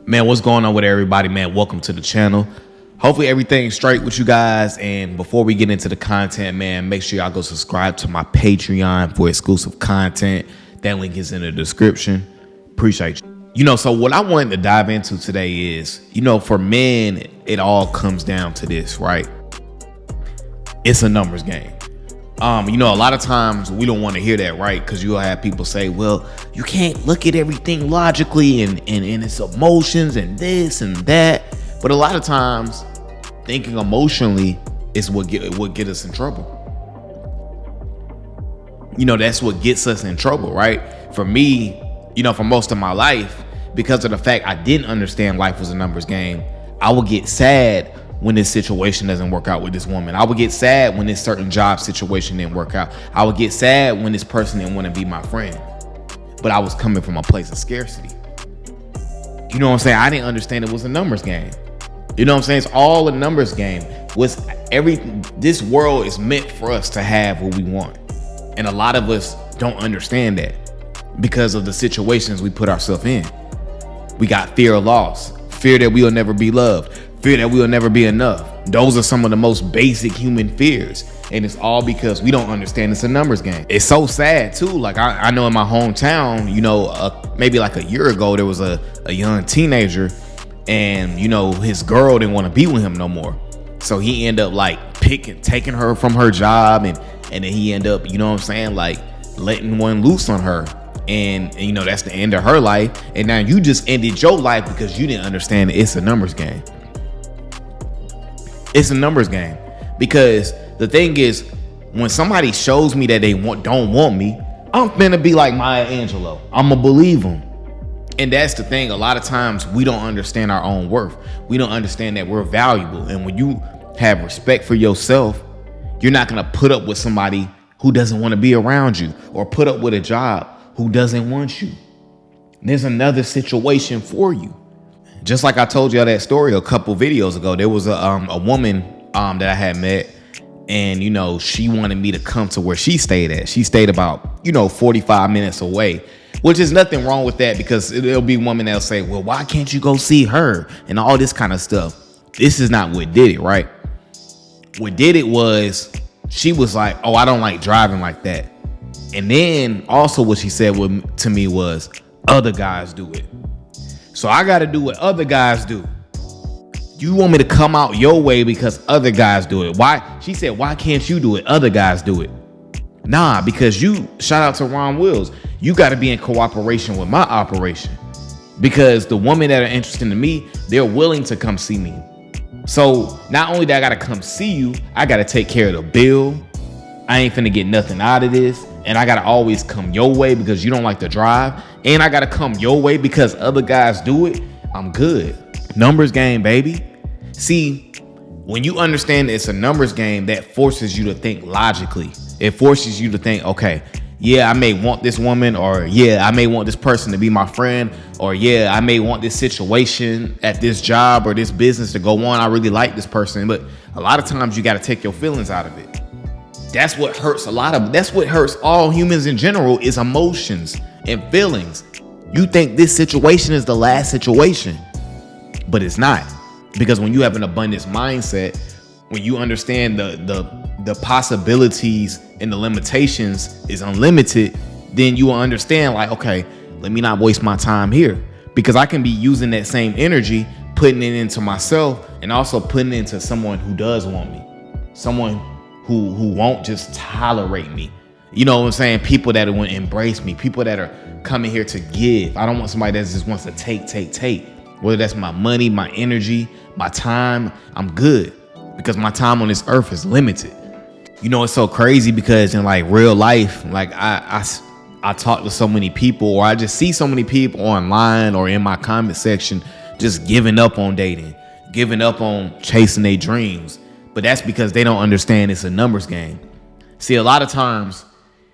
Man, what's going on with everybody, man? Welcome to the channel. Hopefully everything's straight with you guys. And before we get into the content, man, make sure y'all go subscribe to my Patreon for exclusive content. That link is in the description. Appreciate you. So what I wanted to dive into today is, for men, it all comes down to this, right? It's a numbers game. A lot of times we don't want to hear that, right? Because you'll have people say, well, you can't look at everything logically and its emotions and this and that. But a lot of times thinking emotionally is what get us in trouble. That's what gets us in trouble, right? For me, for most of my life, because of the fact I didn't understand life was a numbers game, I would get sad when this situation doesn't work out with this woman. I would get sad when this certain job situation didn't work out. I would get sad when this person didn't want to be my friend. But I was coming from a place of scarcity. You know what I'm saying? I didn't understand it was a numbers game. You know what I'm saying? It's all a numbers game. This world is meant for us to have what we want. And a lot of us don't understand that because of the situations we put ourselves in. We got fear of loss, fear that we'll never be loved, fear that we'll never be enough. Those are some of the most basic human fears. And it's all because we don't understand it's a numbers game. It's so sad too. Like I know in my hometown, maybe like a year ago, there was a young teenager and, his girl didn't want to be with him no more. So he ended up taking her from her job and then he ended up, like letting one loose on her. And that's the end of her life. And now you just ended your life because you didn't understand that it's a numbers game. It's a numbers game because the thing is, when somebody shows me that they don't want me, I'm finna be like Maya Angelou. I'm gonna believe them. And that's the thing. A lot of times we don't understand our own worth. We don't understand that we're valuable. And when you have respect for yourself, you're not gonna put up with somebody who doesn't want to be around you or put up with a job who doesn't want you. There's another situation for you. Just like I told y'all that story a couple videos ago, there was a woman that I had met, and she wanted me to come to where she stayed at. She stayed about 45 minutes away, which is nothing wrong with that because there'll be women that'll say, well, why can't you go see her and all this kind of stuff. This is not what did it, right? What did it was she was like, oh, I don't like driving like that. And then also what she said to me was, other guys do it. So I got to do what other guys do. You want me to come out your way because other guys do it. Why? She said, why can't you do it? Other guys do it. Nah, because shout out to Ron Wills. You got to be in cooperation with my operation because the women that are interested in me, they're willing to come see me. So not only that I got to come see you, I got to take care of the bill. I ain't finna get nothing out of this. And I got to always come your way because you don't like to drive. And I got to come your way because other guys do it. I'm good. Numbers game, baby. See, when you understand it's a numbers game, that forces you to think logically. It forces you to think, okay, yeah, I may want this woman, or yeah, I may want this person to be my friend, or yeah, I may want this situation at this job or this business to go on. I really like this person. But a lot of times you got to take your feelings out of it. That's what hurts that's what hurts all humans in general is emotions and feelings. You think this situation is the last situation, but it's not. Because when you have an abundance mindset, when you understand the possibilities and the limitations is unlimited, then you will understand like, okay, let me not waste my time here because I can be using that same energy, putting it into myself and also putting it into someone who does want me, someone who won't just tolerate me. You know what I'm saying? People that will embrace me, people that are coming here to give. I don't want somebody that just wants to take. Whether that's my money, my energy, my time, I'm good because my time on this earth is limited. It's so crazy because in like real life, like I talk to so many people or I just see so many people online or in my comment section just giving up on dating, giving up on chasing their dreams. But that's because they don't understand it's a numbers game. See, a lot of times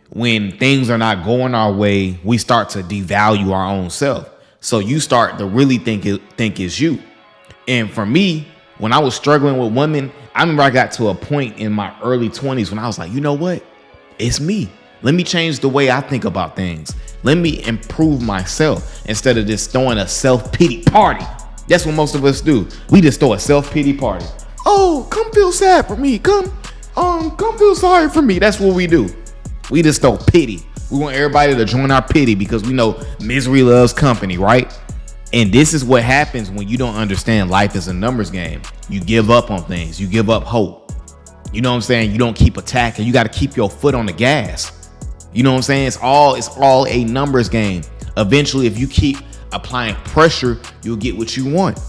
when things are not going our way, we start to devalue our own self. So you start to really think it's you. And for me, when I was struggling with women, I remember I got to a point in my early 20s when I was like, you know what? It's me. Let me change the way I think about things. Let me improve myself instead of just throwing a self-pity party. That's what most of us do. We just throw a self-pity party. Oh, come feel sad for me. Come feel sorry for me. That's what we do. We just throw pity. We want everybody to join our pity because we know misery loves company, right? And this is what happens when you don't understand life is a numbers game. You give up on things. You give up hope. You know what I'm saying? You don't keep attacking. You got to keep your foot on the gas. You know what I'm saying? It's all a numbers game. Eventually, if you keep applying pressure, you'll get what you want.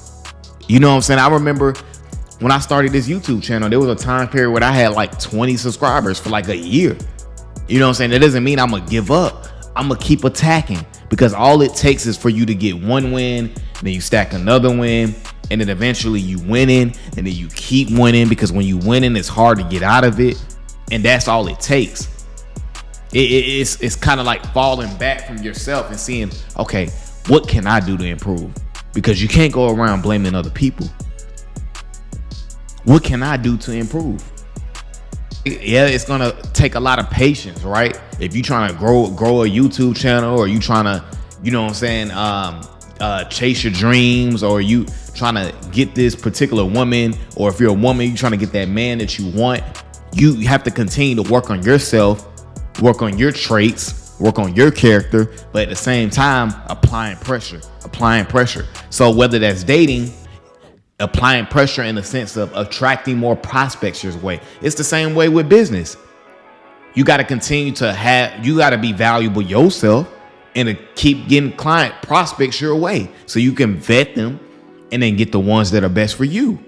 You know what I'm saying? I remember when I started this YouTube channel, there was a time period where I had like 20 subscribers for like a year. You know what I'm saying? That doesn't mean I'm going to give up. I'm going to keep attacking because all it takes is for you to get one win, then you stack another win, and then eventually you winning, and then you keep winning because when you winning, it's hard to get out of it. And that's all it takes. It's kind of like falling back from yourself and seeing, okay, what can I do to improve? Because you can't go around blaming other people. What can I do to improve? Yeah, it's gonna take a lot of patience, right? If you trying to grow a YouTube channel, or you trying to, you know what I'm saying, chase your dreams, or you trying to get this particular woman, or if you're a woman, you trying to get that man that you want, you have to continue to work on yourself, work on your traits, work on your character, but at the same time, applying pressure. So whether that's dating, applying pressure in the sense of attracting more prospects your way. It's the same way with business. You got to continue to you got to be valuable yourself and to keep getting client prospects your way so you can vet them and then get the ones that are best for you.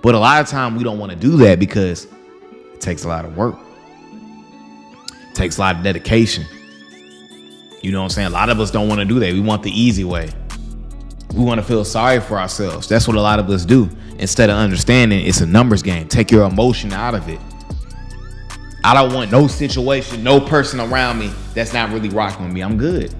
But a lot of time we don't want to do that because it takes a lot of work. It takes a lot of dedication. You know what I'm saying? A lot of us don't want to do that. We want the easy way. We want to feel sorry for ourselves. That's what a lot of us do. Instead of understanding it's a numbers game. Take your emotion out of it. I don't want no situation, no person around me that's not really rocking with me. I'm good.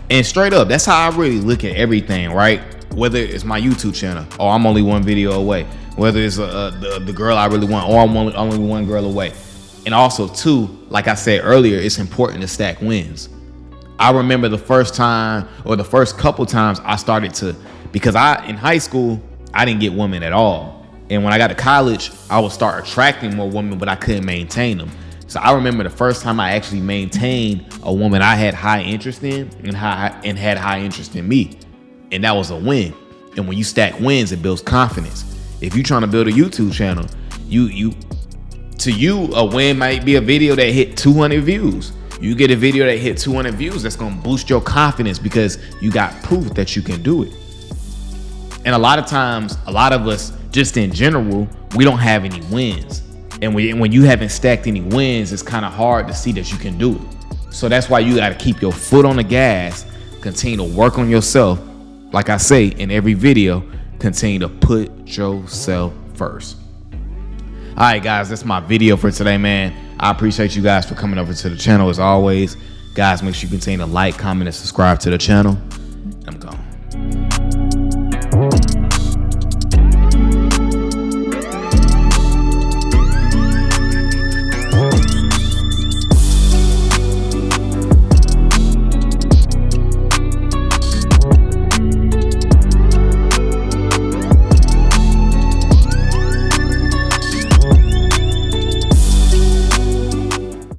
And straight up, that's how I really look at everything, right? Whether it's my YouTube channel, or I'm only one video away. Whether it's the girl I really want, or I'm only one girl away. And also, too, like I said earlier, it's important to stack wins. I remember the first time, or the first couple times I started to, because in high school, I didn't get women at all. And when I got to college, I would start attracting more women, but I couldn't maintain them. So I remember the first time I actually maintained a woman I had high interest in and had high interest in me. And that was a win. And when you stack wins, it builds confidence. If you're trying to build a YouTube channel, to you, a win might be a video that hit 200 views. You get a video that hit 200 views, that's going to boost your confidence because you got proof that you can do it. And a lot of times, a lot of us, just in general, we don't have any wins. And when you haven't stacked any wins, it's kind of hard to see that you can do it. So that's why you got to keep your foot on the gas, continue to work on yourself. Like I say in every video, continue to put yourself first. All right, guys, that's my video for today, man. I appreciate you guys for coming over to the channel as always. Guys, make sure you continue to like, comment, and subscribe to the channel.